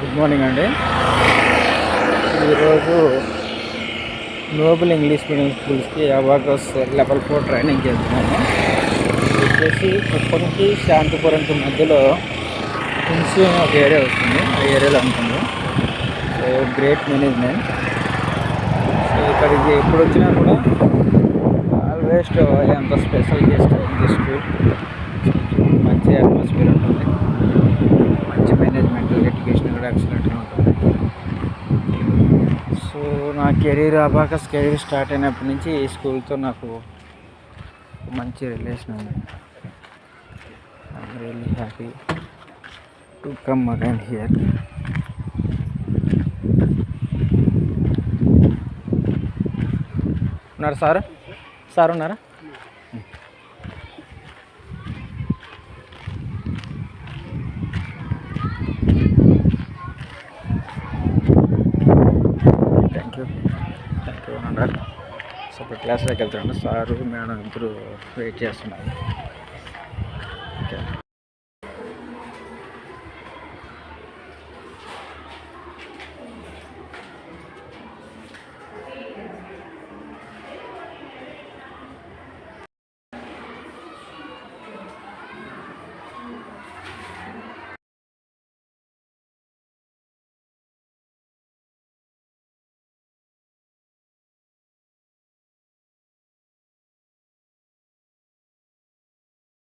Good morning అండి. ఈరోజు Nobel English medium స్కూల్స్కి అబాకస్ లెవెల్ 4 ట్రైనింగ్ చేస్తున్నాము. వచ్చేసి కుప్పంకి శాంతిపురంకి మధ్యలో హింసూ అని ఒక ఏరియా వస్తుంది. ఆ ఏరియాలో ఉంటుంది. So great management. సో ఇక్కడికి ఎప్పుడు వచ్చినా కూడా ఆల్వేస్ ఎంత స్పెషల్ గెస్ట్ ఉంది స్కూల్. మంచి అట్మాస్ఫియర్ ఉంటుంది. మంచి మేనేజ్మెంట్, ఎడ్యుకేషన్ కూడా ఎక్సలెంట్గా ఉంటుంది. సో నా అబాకస్ కెరీర్ స్టార్ట్ అయినప్పటి నుంచి ఈ స్కూల్తో నాకు మంచి రిలేషన్ ఉంది. I'm really happy to come again here. ఉన్నారు సార్ ఉన్నారా? థ్యాంక్ యూ అన్నారు. సో ఇప్పుడు క్లాస్లోకి వెళ్తున్నాను. సారు మేడం ఇద్దరు వెయిట్ చేస్తున్నారు.